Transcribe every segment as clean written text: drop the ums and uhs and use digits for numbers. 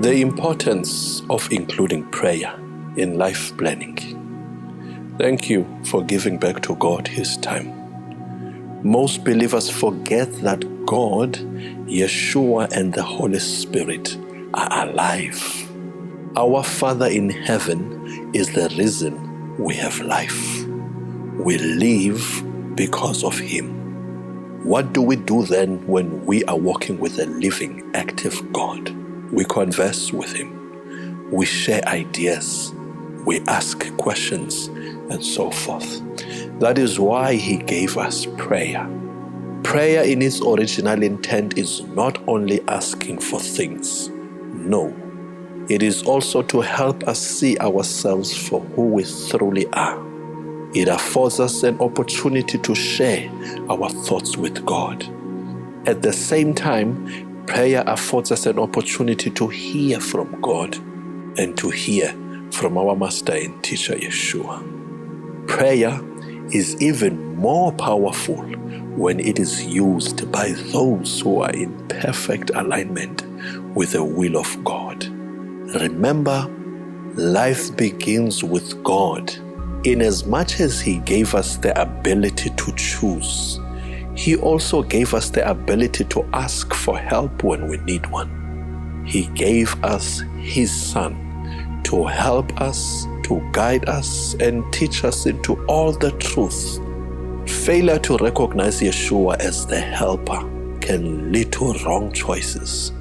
The importance of including prayer in life planning. Thank you for giving back to God His time. Most believers forget that God, Yeshua, and the Holy Spirit are alive. Our Father in heaven is the reason we have life. We live because of Him. What do we do then when we are walking with a living, active God? We converse with Him. We share ideas. We ask questions and so forth. That is why He gave us prayer. Prayer in its original intent is not only asking for things. No. It is also to help us see ourselves for who we truly are. It affords us an opportunity to share our thoughts with God. At the same time, prayer affords us an opportunity to hear from God and to hear from our Master and Teacher Yeshua. Prayer is even more powerful when it is used by those who are in perfect alignment with the will of God. Remember, life begins with God. Inasmuch as He gave us the ability to choose, He also gave us the ability to ask for help when we need one. He gave us His Son to help us, to guide us, and teach us into all the truth. Failure to recognize Yeshua as the helper can lead to wrong choices.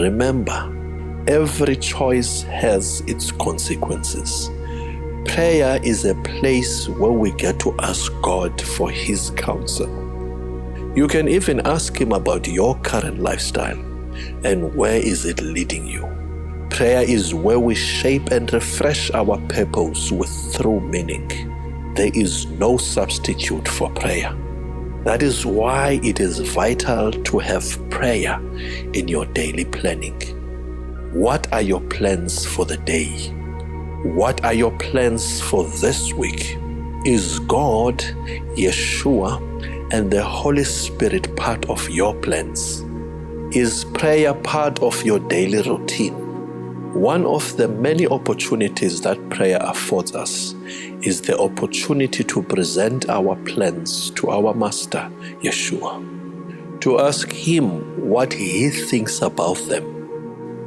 Remember, every choice has its consequences. Prayer is a place where we get to ask God for His counsel. You can even ask Him about your current lifestyle and where is it leading you. Prayer is where we shape and refresh our purpose with true meaning. There is no substitute for prayer. That is why it is vital to have prayer in your daily planning. What are your plans for the day? What are your plans for this week? Is God, Yeshua, and the Holy Spirit part of your plans? Is prayer part of your daily routine? One of the many opportunities that prayer affords us is the opportunity to present our plans to our Master, Yeshua, to ask Him what He thinks about them.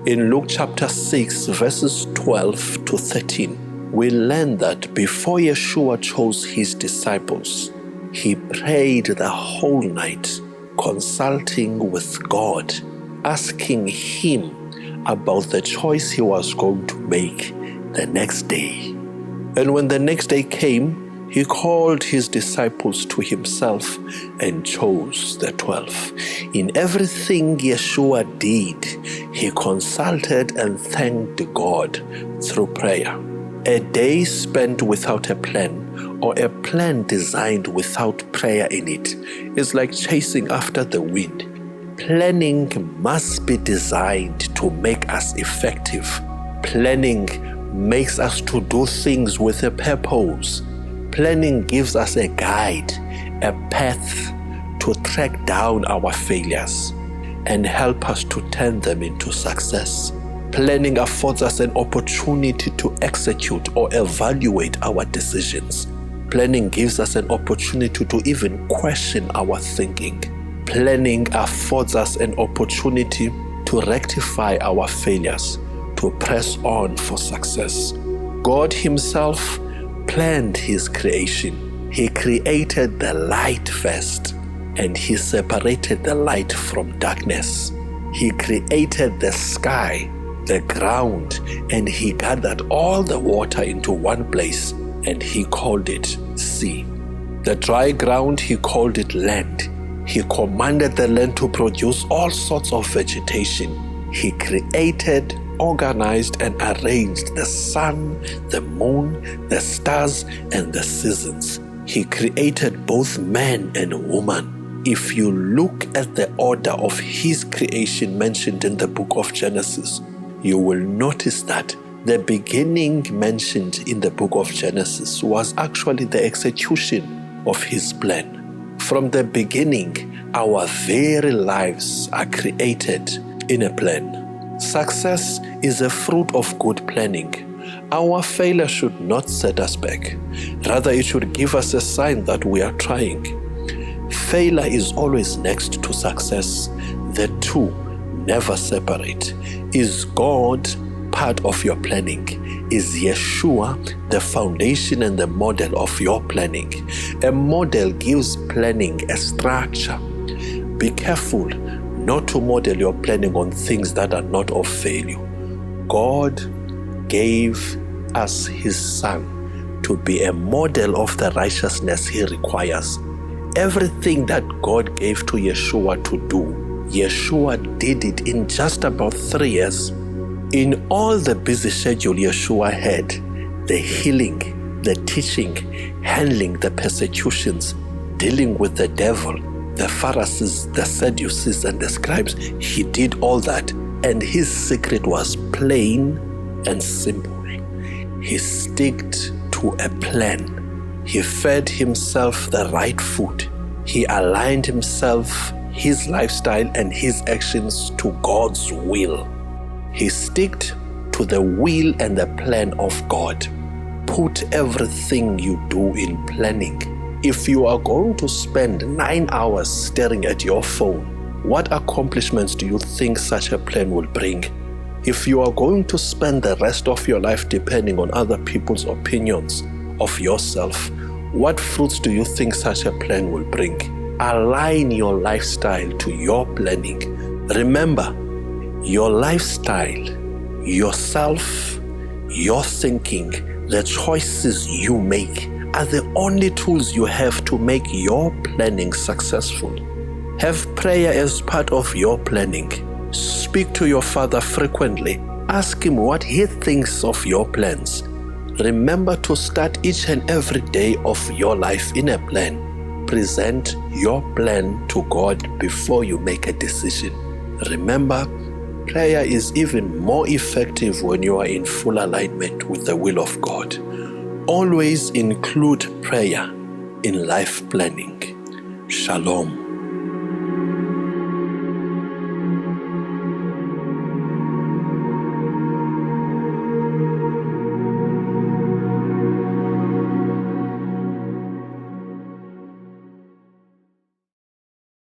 In Luke chapter 6, verses 12 to 13, we learn that before Yeshua chose His disciples, He prayed the whole night, consulting with God, asking Him about the choice He was going to make the next day. And when the next day came, He called His disciples to Himself and chose the 12. In everything Yeshua did, He consulted and thanked God through prayer. A day spent without a plan or a plan designed without prayer in it is like chasing after the wind. Planning must be designed to make us effective. Planning makes us to do things with a purpose. Planning gives us a guide, a path to track down our failures and help us to turn them into success. Planning affords us an opportunity to execute or evaluate our decisions. Planning gives us an opportunity to even question our thinking. Planning affords us an opportunity to rectify our failures, to press on for success. God Himself planned His creation. He created the light first, and He separated the light from darkness. He created the sky, the ground, and He gathered all the water into one place, and He called it sea. The dry ground, He called it land. He commanded the land to produce all sorts of vegetation. He created, organized, and arranged the sun, the moon, the stars, and the seasons. He created both man and woman. If you look at the order of His creation mentioned in the book of Genesis, you will notice that the beginning mentioned in the book of Genesis was actually the execution of His plan. From the beginning, our very lives are created in a plan. Success is a fruit of good planning. Our failure should not set us back. Rather, it should give us a sign that we are trying. Failure is always next to success. The two never separate. Is God part of your planning? Is Yeshua the foundation and the model of your planning? A model gives planning a structure. Be careful not to model your planning on things that are not of value. God gave us His Son to be a model of the righteousness He requires. Everything that God gave to Yeshua to do, Yeshua did it in just about 3 years. In all the busy schedule Yeshua had, the healing, the teaching, handling the persecutions, dealing with the devil, the Pharisees, the Sadducees, and the scribes, He did all that. And His secret was plain and simple. He sticked to a plan. He fed Himself the right food. He aligned Himself, His lifestyle, and His actions to God's will. He sticked to the will and the plan of God. Put everything you do in planning. If you are going to spend 9 hours staring at your phone, what accomplishments do you think such a plan will bring? If you are going to spend the rest of your life depending on other people's opinions of yourself, what fruits do you think such a plan will bring? Align your lifestyle to your planning. Remember, your lifestyle, yourself, your thinking, the choices you make are the only tools you have to make your planning successful. Have prayer as part of your planning. Speak to your Father frequently. Ask Him what He thinks of your plans. Remember to start each and every day of your life in a plan. Present your plan to God before you make a decision. Remember, prayer is even more effective when you are in full alignment with the will of God. Always include prayer in life planning. Shalom.